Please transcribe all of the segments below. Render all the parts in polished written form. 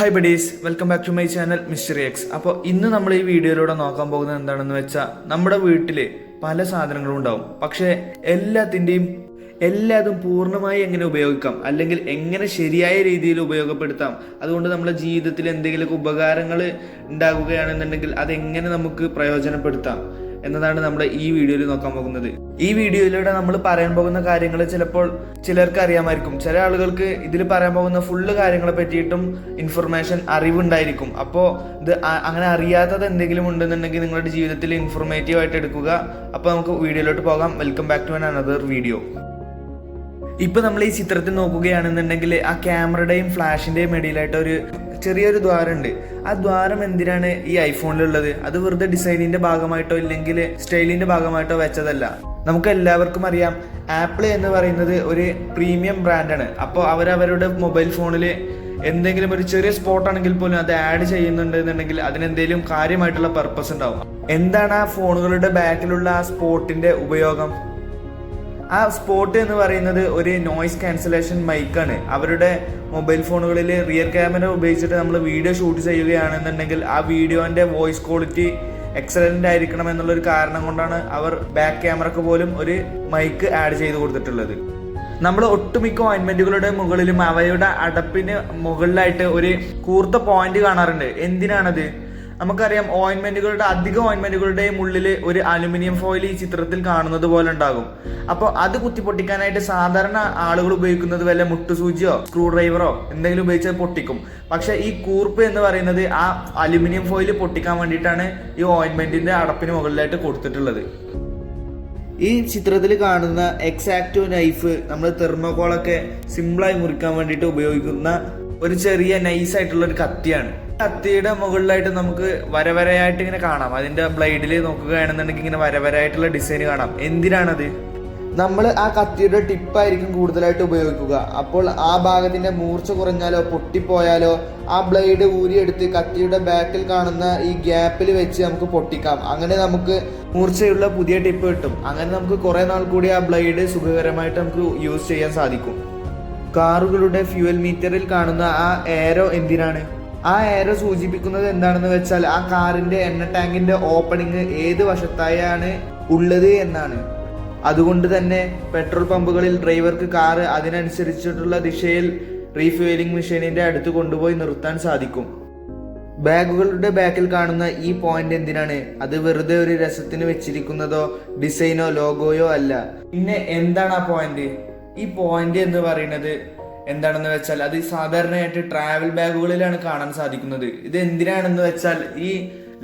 Hi buddies, welcome back to my channel mystery X. അപ്പോൾ ഇന്ന് നമ്മൾ ഈ വീഡിയോയിലൂടെ നോക്കാൻ പോകുന്നത് എന്താണെന്ന് വെച്ചാൽ, നമ്മുടെ വീട്ടിൽ പല സാധനങ്ങളും ഉണ്ടാവും. പക്ഷേ എല്ലാതും പൂർണ്ണമായി എങ്ങനെ ഉപയോഗിക്കാം, അല്ലെങ്കിൽ എങ്ങനെ ശരിയായ രീതിയിൽ ഉപയോഗപ്പെടുത്താം, അതുകൊണ്ട് നമ്മുടെ ജീവിതത്തിൽ എന്തെങ്കിലുമൊക്കെ ഉപകാരങ്ങൾ ഉണ്ടാകുകയാണെന്നുണ്ടെങ്കിൽ അതെങ്ങനെ നമുക്ക് പ്രയോജനപ്പെടുത്താം എന്നതാണ് നമ്മൾ ഈ വീഡിയോയിൽ നോക്കാൻ പോകുന്നത്. ഈ വീഡിയോയിലൂടെ നമ്മൾ പറയാൻ പോകുന്ന കാര്യങ്ങൾ ചിലപ്പോൾ ചിലർക്ക് അറിയാമായിരിക്കും, ചില ആളുകൾക്ക് ഇതിൽ പറയാൻ പോകുന്ന ഫുള്ള് കാര്യങ്ങളെ പറ്റിയിട്ടും ഇൻഫർമേഷൻ അറിവുണ്ടായിരിക്കും. അപ്പോൾ ഇത് അങ്ങനെ അറിയാത്തത് എന്തെങ്കിലും ഉണ്ടെന്നുണ്ടെങ്കിൽ നിങ്ങളുടെ ജീവിതത്തിൽ ഇൻഫോർമേറ്റീവ് ആയിട്ട് എടുക്കുക. അപ്പോൾ നമുക്ക് വീഡിയോയിലോട്ട് പോകാം. Welcome back to another video. ഇപ്പൊ നമ്മൾ ഈ ചിത്രത്തിൽ നോക്കുകയാണെന്നുണ്ടെങ്കിൽ ആ ക്യാമറയുടെയും ഫ്ലാഷിന്റെയും ഇടയിലായിട്ട് ഒരു ചെറിയൊരു ദ്വാരമുണ്ട്. ആ ദ്വാരം എന്തിനാണ് ഈ ഐഫോണിലുള്ളത്? അത് വെറുതെ ഡിസൈനിന്റെ ഭാഗമായിട്ടോ ഇല്ലെങ്കിൽ സ്റ്റൈലിന്റെ ഭാഗമായിട്ടോ വെച്ചതല്ല. നമുക്ക് എല്ലാവർക്കും അറിയാം, ആപ്പിൾ എന്ന് പറയുന്നത് ഒരു പ്രീമിയം ബ്രാൻഡാണ്. അപ്പോൾ അവരവരുടെ മൊബൈൽ ഫോണിൽ എന്തെങ്കിലും ഒരു ചെറിയ സ്പോട്ട് ആണെങ്കിൽ പോലും അത് ആഡ് ചെയ്യുന്നുണ്ട് എന്നുണ്ടെങ്കിൽ അതിനെന്തെങ്കിലും കാര്യമായിട്ടുള്ള പർപ്പസ് ഉണ്ടാവും. എന്താണ് ആ ഫോണുകളുടെ ബാക്കിലുള്ള ആ സ്പോട്ടിന്റെ ഉപയോഗം? ആ സ്പോട്ട് എന്ന് പറയുന്നത് ഒരു നോയിസ് ക്യാൻസലേഷൻ മൈക്കാണ്. അവരുടെ മൊബൈൽ ഫോണുകളിൽ റിയർ ക്യാമറ ഉപയോഗിച്ചിട്ട് നമ്മൾ വീഡിയോ ഷൂട്ട് ചെയ്യുകയാണെന്നുണ്ടെങ്കിൽ ആ വീഡിയോന്റെ വോയിസ് ക്വാളിറ്റി എക്സലന്റ് ആയിരിക്കണം എന്നുള്ളൊരു കാരണം കൊണ്ടാണ് അവർ ബാക്ക് ക്യാമറക്ക് പോലും ഒരു മൈക്ക് ആഡ് ചെയ്ത് കൊടുത്തിട്ടുള്ളത്. നമ്മൾ ഒട്ടുമിക്ക ഓയിൻമെന്റുകളുടെ മുകളിലും അവയുടെ അടപ്പിന് മുകളിലായിട്ട് ഒരു കൂർത്ത പോയിന്റ് കാണാറുണ്ട്. എന്തിനാണത്? നമുക്കറിയാം, അധിക ഓയിൻമെന്റുകളുടെയും ഉള്ളിൽ ഒരു അലുമിനിയം ഫോയിൽ ഈ ചിത്രത്തിൽ കാണുന്നത് പോലെ ഉണ്ടാകും. അപ്പോൾ അത് കുത്തിപ്പൊട്ടിക്കാനായിട്ട് സാധാരണ ആളുകൾ ഉപയോഗിക്കുന്നത് വല്ല മുട്ടുസൂചിയോ സ്ക്രൂ ഡ്രൈവറോ എന്തെങ്കിലും ഉപയോഗിച്ച് പൊട്ടിക്കും. പക്ഷെ ഈ കൂർപ്പ് എന്ന് പറയുന്നത് ആ അലുമിനിയം ഫോയിൽ പൊട്ടിക്കാൻ വേണ്ടിയിട്ടാണ് ഈ ഓയിൻമെന്റിന്റെ അടപ്പിന് മുകളിലായിട്ട് കൊടുത്തിട്ടുള്ളത്. ഈ ചിത്രത്തിൽ കാണുന്ന എക്സാക്റ്റോ നൈഫ് നമ്മൾ തെർമോകോളൊക്കെ സിമ്പിളായി മുറിക്കാൻ വേണ്ടിയിട്ട് ഉപയോഗിക്കുന്ന ഒരു ചെറിയ നൈസായിട്ടുള്ള ഒരു കത്തിയാണ്. കത്തിയുടെ മുകളിലായിട്ട് നമുക്ക് വരവരയായിട്ട് ഇങ്ങനെ കാണാം. അതിന്റെ ബ്ലേഡിൽ നോക്കുകയാണെന്നുണ്ടെങ്കിൽ ഇങ്ങനെ വരവരയായിട്ടുള്ള ഡിസൈൻ കാണാം. എന്തിനാണത്? നമ്മൾ ആ കത്തിയുടെ ടിപ്പായിരിക്കും കൂടുതലായിട്ട് ഉപയോഗിക്കുക. അപ്പോൾ ആ ഭാഗത്തിന്റെ മൂർച്ച കുറഞ്ഞാലോ പൊട്ടിപ്പോയാലോ ആ ബ്ലേഡ് ഊരിയെടുത്ത് കത്തിയുടെ ബാക്കിൽ കാണുന്ന ഈ ഗ്യാപ്പിൽ വെച്ച് നമുക്ക് പൊട്ടിക്കാം. അങ്ങനെ നമുക്ക് മൂർച്ചയുള്ള പുതിയ ടിപ്പ് കിട്ടും. അങ്ങനെ നമുക്ക് കുറെ നാൾ കൂടി ആ ബ്ലേഡ് സുഖകരമായിട്ട് നമുക്ക് യൂസ് ചെയ്യാൻ സാധിക്കും. കാറുകളുടെ ഫ്യൂവൽ മീറ്ററിൽ കാണുന്ന ആ ഏരോ എന്തിനാണ്? ആ ഏരോ സൂചിപ്പിക്കുന്നത് എന്താണെന്ന് വെച്ചാൽ ആ കാറിന്റെ എണ്ണ ടാങ്കിന്റെ ഓപ്പണിങ് ഏത് വശത്തായാണ് ഉള്ളത് എന്നാണ്. അതുകൊണ്ട് തന്നെ പെട്രോൾ പമ്പുകളിൽ ഡ്രൈവർക്ക് കാറ് അതിനനുസരിച്ചിട്ടുള്ള ദിശയിൽ റീഫ്യൂവലിംഗ് മെഷീനിന്റെ അടുത്ത് കൊണ്ടുപോയി നിർത്താൻ സാധിക്കും. ബാഗുകളുടെ ബാക്കിൽ കാണുന്ന ഈ പോയിന്റ് എന്തിനാണ്? അത് വെറുതെ ഒരു രസത്തിന് വെച്ചിരിക്കുന്നതോ ഡിസൈനോ ലോഗോയോ അല്ല. പിന്നെ എന്താണ് ആ പോയിന്റ്? ഈ പോയിന്റ് എന്ന് പറയുന്നത് എന്താണെന്ന് വെച്ചാൽ അത് സാധാരണയായിട്ട് ട്രാവൽ ബാഗുകളിലാണ് കാണാൻ സാധിക്കുന്നത്. ഇത് എന്തിനാണെന്ന് വെച്ചാൽ ഈ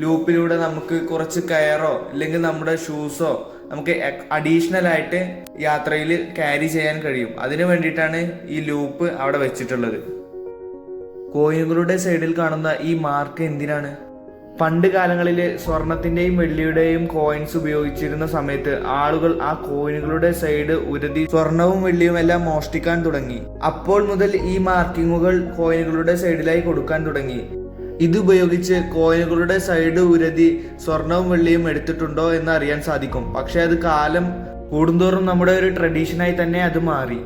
ലൂപ്പിലൂടെ നമുക്ക് കുറച്ച് കയറോ അല്ലെങ്കിൽ നമ്മുടെ ഷൂസോ നമുക്ക് അഡീഷണൽ ആയിട്ട് യാത്രയിൽ ക്യാരി ചെയ്യാൻ കഴിയും. അതിനു വേണ്ടിയിട്ടാണ് ഈ ലൂപ്പ് അവിടെ വെച്ചിട്ടുള്ളത്. കോയിനുകളുടെ സൈഡിൽ കാണുന്ന ഈ മാർക്ക് എന്തിനാണ്? പണ്ട് കാലങ്ങളിൽ സ്വർണത്തിന്റെയും വെള്ളിയുടെയും കോയിൻസ് ഉപയോഗിച്ചിരുന്ന സമയത്ത് ആളുകൾ ആ കോയിനുകളുടെ സൈഡ് ഉരതി സ്വർണവും വെള്ളിയും എല്ലാം മോഷ്ടിക്കാൻ തുടങ്ങി. അപ്പോൾ മുതൽ ഈ മാർക്കിങ്ങുകൾ കോയിനുകളുടെ സൈഡിലായി കൊടുക്കാൻ തുടങ്ങി. ഇതുപയോഗിച്ച് കോയിനുകളുടെ സൈഡ് ഉരതി സ്വർണവും വെള്ളിയും എടുത്തിട്ടുണ്ടോ എന്ന് അറിയാൻ സാധിക്കും. പക്ഷെ അത് കാലം കൂടുന്തോറും നമ്മുടെ ഒരു ട്രഡീഷനായി തന്നെ അത് മാറി.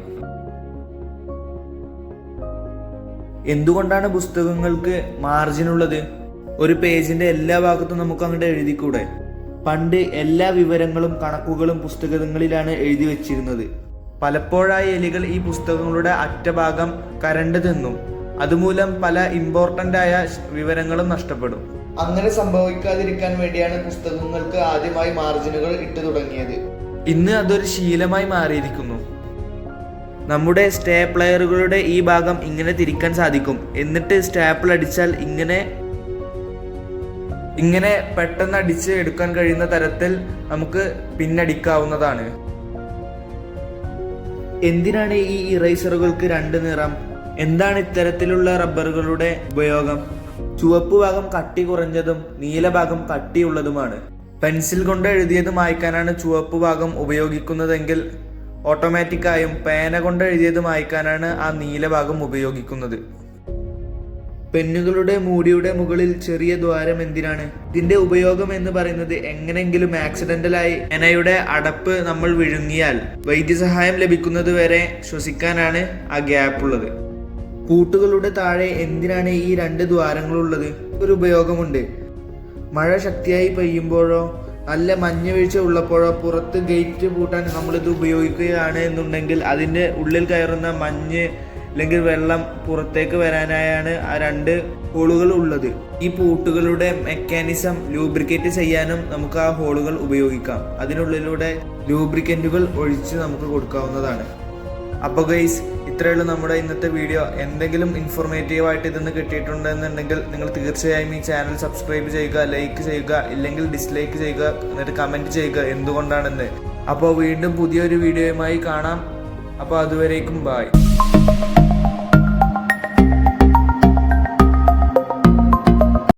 എന്തുകൊണ്ടാണ് പുസ്തകങ്ങൾക്ക് മാർജിൻ ഉള്ളത്? ഒരു പേജിന്റെ എല്ലാ ഭാഗത്തും നമുക്ക് അങ്ങോട്ട് എഴുതിക്കൂടെ? പണ്ട് എല്ലാ വിവരങ്ങളും കണക്കുകളും പുസ്തകങ്ങളിലാണ് എഴുതി വെച്ചിരുന്നത്. പലപ്പോഴായി എലികൾ ഈ പുസ്തകങ്ങളുടെ അറ്റഭാഗം കരണ്ട് തിന്നും. അതുമൂലം പല ഇമ്പോർട്ടന്റ് ആയ വിവരങ്ങളും നഷ്ടപ്പെടും. അങ്ങനെ സംഭവിക്കാതിരിക്കാൻ വേണ്ടിയാണ് പുസ്തകങ്ങൾക്ക് ആദ്യമായി മാർജിനുകൾ ഇട്ടു തുടങ്ങിയത്. ഇന്ന് അതൊരു ശീലമായി മാറിയിരിക്കുന്നു. നമ്മുടെ സ്റ്റേപ്ലയറുകളുടെ ഈ ഭാഗം ഇങ്ങനെ തിരിക്കാൻ സാധിക്കും. എന്നിട്ട് സ്റ്റാപ്പിൾ അടിച്ചാൽ ഇങ്ങനെ പെട്ടെന്ന് അടിച്ച് എടുക്കാൻ കഴിയുന്ന തരത്തിൽ നമുക്ക് പിന്നടിക്കാവുന്നതാണ്. എന്തിനാണ് ഈ ഇറേസറുകൾക്ക് 2 നിറം? എന്താണ് ഇത്തരത്തിലുള്ള റബ്ബറുകളുടെ ഉപയോഗം? ചുവപ്പ് ഭാഗം കട്ടി കുറഞ്ഞതും നീല ഭാഗം കട്ടിയുള്ളതുമാണ്. പെൻസിൽ കൊണ്ട് എഴുതിയത് മായ്ക്കാനാണ് ചുവപ്പ് ഭാഗം ഉപയോഗിക്കുന്നതെങ്കിൽ ഓട്ടോമാറ്റിക്കായും പേന കൊണ്ട് എഴുതിയത് മായ്ക്കാനാണ് ആ നീല ഭാഗം ഉപയോഗിക്കുന്നത്. പെന്നുകളുടെ മൂടിയുടെ മുകളിൽ ചെറിയ ദ്വാരം എന്തിനാണ്? ഇതിന്റെ ഉപയോഗം എന്ന് പറയുന്നത് എങ്ങനെങ്കിലും ആക്സിഡന്റലായി പേനയുടെ അടപ്പ് നമ്മൾ വിഴുങ്ങിയാൽ വൈദ്യസഹായം ലഭിക്കുന്നത് വരെ ശ്വസിക്കാനാണ് ആ ഗ്യാപ്പ് ഉള്ളത്. പൂട്ടുകളുടെ താഴെ എന്തിനാണ് ഈ 2 ദ്വാരങ്ങളുള്ളത്? ഒരു ഉപയോഗമുണ്ട്. മഴ ശക്തിയായി പെയ്യുമ്പോഴോ നല്ല മഞ്ഞ് വീഴ്ച ഉള്ളപ്പോഴോ പുറത്ത് ഗേറ്റ് പൂട്ടാൻ നമ്മളിത് ഉപയോഗിക്കുകയാണ് എന്നുണ്ടെങ്കിൽ അതിൻ്റെ ഉള്ളിൽ കയറുന്ന മഞ്ഞ് അല്ലെങ്കിൽ വെള്ളം പുറത്തേക്ക് വരാനായാണ് ആ 2 ഹോളുകൾ ഉള്ളത്. ഈ പൂട്ടുകളുടെ മെക്കാനിസം ലൂബ്രിക്കേറ്റ് ചെയ്യാനും നമുക്ക് ആ ഹോളുകൾ ഉപയോഗിക്കാം. അതിനുള്ളിലൂടെ ലൂബ്രിക്കൻറ്റുകൾ ഒഴിച്ച് നമുക്ക് കൊടുക്കാവുന്നതാണ്. അപ്പോൾ ഗൈസ്, ഇത്രയുള്ള നമ്മുടെ ഇന്നത്തെ വീഡിയോ. എന്തെങ്കിലും ഇൻഫോർമേറ്റീവായിട്ട് ഇതൊന്ന് കിട്ടിയിട്ടുണ്ടെന്നുണ്ടെങ്കിൽ നിങ്ങൾ തീർച്ചയായും ഈ ചാനൽ സബ്സ്ക്രൈബ് ചെയ്യുക, ലൈക്ക് ചെയ്യുക, ഇല്ലെങ്കിൽ ഡിസ്ലൈക്ക് ചെയ്യുക, എന്നിട്ട് കമൻറ്റ് ചെയ്യുക എന്തുകൊണ്ടാണെന്ന്. അപ്പോൾ വീണ്ടും പുതിയൊരു വീഡിയോയുമായി കാണാം. അപ്പോൾ അതുവരേക്കും ബായ്.